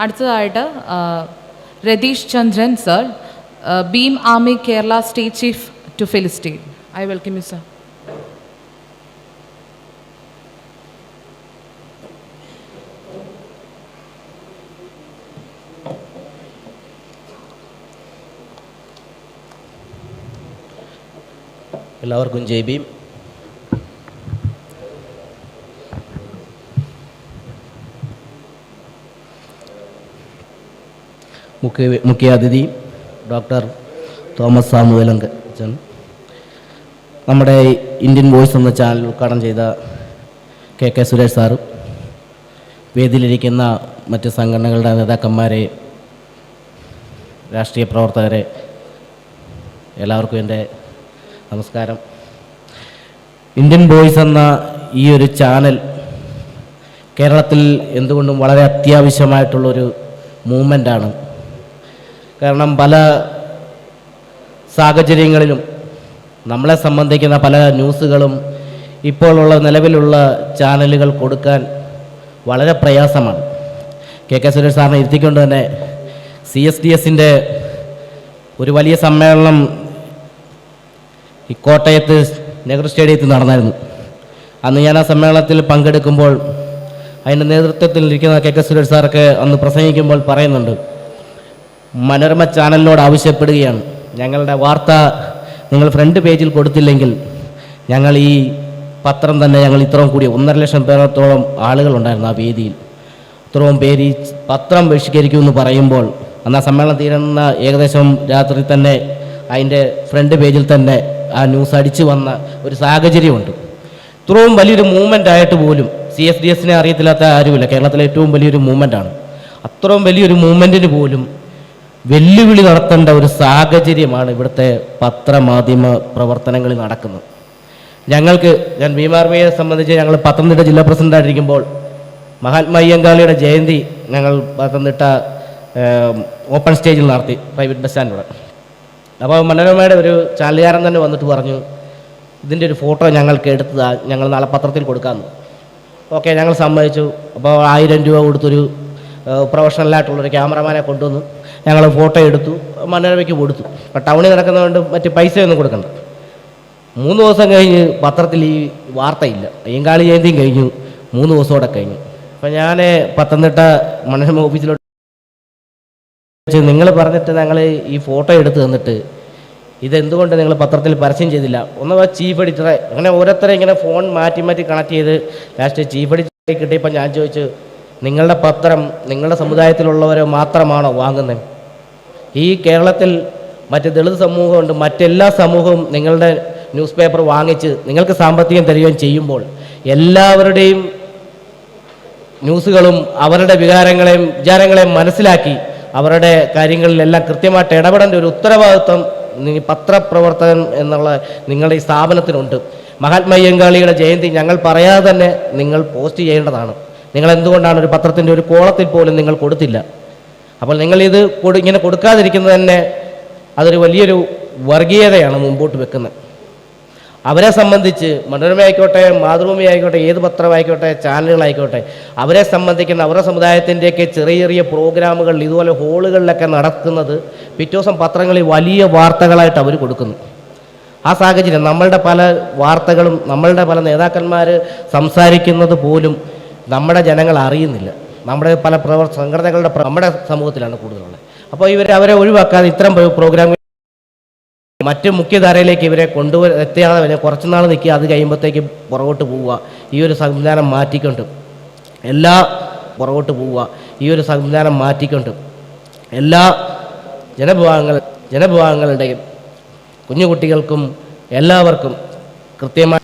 അടുത്തതായിട്ട് Ratheesh Chandran sir, Bhim army Kerala state chief to felicitate. I welcome you sir. എല്ലാവർക്കും ജയ് ഭീം. മുഖ്യാതിഥി ഡോക്ടർ തോമസ് സാമുവേലങ്കൻ, നമ്മുടെ ഇന്ത്യൻ വോയിസ് എന്ന ചാനൽ ഉദ്ഘാടനം ചെയ്ത കെ സുരേഷ് സാറ്, വേദിയിലിരിക്കുന്ന മറ്റ് സംഘടനകളുടെ നേതാക്കന്മാരെ, രാഷ്ട്രീയ പ്രവർത്തകരെ, എല്ലാവർക്കും എൻ്റെ നമസ്കാരം. ഇന്ത്യൻ വോയിസ് എന്ന ഈ ഒരു ചാനൽ കേരളത്തിൽ എന്തുകൊണ്ടും വളരെ അത്യാവശ്യമായിട്ടുള്ളൊരു മൂവ്മെൻ്റാണ്. കാരണം പല സാഹചര്യങ്ങളിലും നമ്മളെ സംബന്ധിക്കുന്ന പല ന്യൂസുകളും ഇപ്പോഴുള്ള നിലവിലുള്ള ചാനലുകൾ കൊടുക്കാൻ വളരെ പ്രയാസമാണ്. കെ സുരേഷ് സാറിനെ ഇരുത്തിക്കൊണ്ട് തന്നെ CSDS-ൻ്റെ ഒരു വലിയ സമ്മേളനം ഈ കോട്ടയത്ത് നെഹ്റു സ്റ്റേഡിയത്തിൽ നടന്നായിരുന്നു. അന്ന് ഞാൻ ആ സമ്മേളനത്തിൽ പങ്കെടുക്കുമ്പോൾ അതിൻ്റെ നേതൃത്വത്തിൽ ഇരിക്കുന്ന കെ സുരേഷ് സാറൊക്കെ അന്ന് പ്രസംഗിക്കുമ്പോൾ പറയുന്നുണ്ട്, മനോരമ ചാനലിനോട് ആവശ്യപ്പെടുകയാണ്, ഞങ്ങളുടെ വാർത്ത നിങ്ങൾ ഫ്രണ്ട് പേജിൽ കൊടുത്തില്ലെങ്കിൽ ഞങ്ങൾ ഈ പത്രം തന്നെ ഞങ്ങൾ ഇത്രയും കൂടി 1.5 ലക്ഷം പേരോളം ആളുകളുണ്ടായിരുന്നു ആ വേദിയിൽ, ഇത്രയും പേര് ഈ പത്രം ബഹിഷ്കരിക്കുമെന്ന് പറയുമ്പോൾ അന്ന് ആ സമ്മേളനം തീരുന്ന ഏകദേശം രാത്രി തന്നെ അതിൻ്റെ ഫ്രണ്ട് പേജിൽ തന്നെ ആ ന്യൂസ് അടിച്ചു വന്ന ഒരു സാഹചര്യമുണ്ട്. ഇത്രയും വലിയൊരു മൂവ്മെൻ്റ് ആയിട്ട് പോലും CSDS-നെ അറിയത്തില്ലാത്ത ആരുമില്ല. കേരളത്തിലെ ഏറ്റവും വലിയൊരു മൂവ്മെൻ്റാണ്. അത്രയും വലിയൊരു മൂവ്മെൻറ്റിന് പോലും വെല്ലുവിളി നടത്തേണ്ട ഒരു സാഹചര്യമാണ് ഇവിടുത്തെ പത്രമാധ്യമ പ്രവർത്തനങ്ങളിൽ നടക്കുന്നത്. ഞാൻ ഭീം ആർമിയെ സംബന്ധിച്ച് ഞങ്ങൾ പത്തനംതിട്ട ജില്ലാ പ്രസിഡൻ്റായിരിക്കുമ്പോൾ മഹാത്മായ്യങ്കാളിയുടെ ജയന്തി ഞങ്ങൾ പത്തനംതിട്ട ഓപ്പൺ സ്റ്റേജിൽ നടത്തി, പ്രൈവറ്റ് ബസ് സ്റ്റാൻഡിലൂടെ. അപ്പോൾ മനോരമയുടെ ഒരു ചാനലുകാരൻ തന്നെ വന്നിട്ട് പറഞ്ഞു, ഇതിൻ്റെ ഒരു ഫോട്ടോ ഞങ്ങൾക്ക് എടുത്തതാ, ഞങ്ങൾ നാളെ പത്രത്തിൽ കൊടുക്കാമെന്ന്. ഓക്കെ, ഞങ്ങൾ സമ്മതിച്ചു. അപ്പോൾ 1000 രൂപ കൊടുത്തൊരു പ്രൊഫഷണലായിട്ടുള്ളൊരു ക്യാമറമാനെ കൊണ്ടുവന്നു ഞങ്ങൾ ഫോട്ടോ എടുത്തു, മനോരമയ്ക്ക് കൊടുത്തു. അപ്പോൾ ടൗണിൽ നടക്കുന്നതുകൊണ്ട് മറ്റ് പൈസയൊന്നും കൊടുക്കണ്ട. 3 ദിവസം കഴിഞ്ഞ് പത്രത്തിൽ ഈ വാർത്തയില്ല. അയ്യങ്കാളി ജയന്തിയും കഴിഞ്ഞു, 3 ദിവസത്തോടെ കഴിഞ്ഞു. അപ്പോൾ ഞാൻ പത്തനംതിട്ട മനോരമ ഓഫീസിലോട്ട് നിങ്ങൾ പറഞ്ഞിട്ട് ഞങ്ങൾ ഈ ഫോട്ടോ എടുത്ത് തന്നിട്ട് ഇതെന്തുകൊണ്ട് നിങ്ങൾ പത്രത്തിൽ പരസ്യം ചെയ്തില്ല? ഒന്ന് ചീഫ് എഡിറ്ററെ, അങ്ങനെ ഓരോരുത്തരെ ഇങ്ങനെ ഫോൺ മാറ്റി കണക്ട് ചെയ്ത് ലാസ്റ്റ് ചീഫ് എഡിറ്ററെ കിട്ടിയപ്പോൾ ഞാൻ ചോദിച്ചു, നിങ്ങളുടെ പത്രം നിങ്ങളുടെ സമുദായത്തിലുള്ളവരെ മാത്രമാണോ വാങ്ങുന്നത്? ഈ കേരളത്തിൽ മറ്റ് ദളിത് സമൂഹമുണ്ട്, മറ്റെല്ലാ സമൂഹവും നിങ്ങളുടെ ന്യൂസ് പേപ്പർ വാങ്ങിച്ച് നിങ്ങൾക്ക് സാമ്പത്തികം തരികയും ചെയ്യുമ്പോൾ എല്ലാവരുടെയും ന്യൂസുകളും അവരുടെ വിചാരങ്ങളെയും മനസ്സിലാക്കി അവരുടെ കാര്യങ്ങളിലെല്ലാം കൃത്യമായിട്ട് ഇടപെടേണ്ട ഒരു ഉത്തരവാദിത്വം പത്രപ്രവർത്തകൻ എന്നുള്ള നിങ്ങളുടെ ഈ സ്ഥാപനത്തിനുണ്ട്. മഹാത്മായ്യങ്കാളിയുടെ ജയന്തി ഞങ്ങൾ പറയാതെ തന്നെ നിങ്ങൾ പോസ്റ്റ് ചെയ്യേണ്ടതാണ്. നിങ്ങൾ എന്തുകൊണ്ടാണ് ഒരു പത്രത്തിൻ്റെ ഒരു കോളത്തിൽ പോലും നിങ്ങൾ കൊടുത്തില്ല? അപ്പോൾ നിങ്ങളിത് ഇങ്ങനെ കൊടുക്കാതിരിക്കുന്നത് തന്നെ അതൊരു വലിയൊരു വർഗീയതയാണ് മുമ്പോട്ട് വെക്കുന്നത്. അവരെ സംബന്ധിച്ച് മനോരമ ആയിക്കോട്ടെ, മാതൃഭൂമി ആയിക്കോട്ടെ, ഏത് പത്രമായിക്കോട്ടെ, ചാനലുകളായിക്കോട്ടെ, അവരെ സംബന്ധിക്കുന്ന അവരുടെ സമുദായത്തിൻ്റെയൊക്കെ ചെറിയ പ്രോഗ്രാമുകൾ ഇതുപോലെ ഹോളുകളിലൊക്കെ നടക്കുന്നത് പിറ്റേ ദിവസം പത്രങ്ങളിൽ വലിയ വാർത്തകളായിട്ട് അവർ കൊടുക്കുന്നു. ആ സാഹചര്യം നമ്മളുടെ പല വാർത്തകളും നമ്മളുടെ പല നേതാക്കന്മാർ സംസാരിക്കുന്നത് പോലും നമ്മുടെ ജനങ്ങൾ അറിയുന്നില്ല. നമ്മുടെ പല സംഘടനകളുടെ നമ്മുടെ സമൂഹത്തിലാണ് കൂടുതലുള്ളത്. അപ്പോൾ അവരെ ഒഴിവാക്കാതെ ഇത്തരം പ്രോഗ്രാം മറ്റ് മുഖ്യധാരയിലേക്ക് ഇവരെ എത്തിയാതെ കുറച്ചുനാൾ നിൽക്കുക, അത് കഴിയുമ്പോഴത്തേക്ക് പുറകോട്ട് പോവുക. ഈ ഒരു സംവിധാനം മാറ്റിക്കൊണ്ട് എല്ലാ ജനവിഭാഗങ്ങളുടെയും കുഞ്ഞുകുട്ടികൾക്കും എല്ലാവർക്കും കൃത്യമായി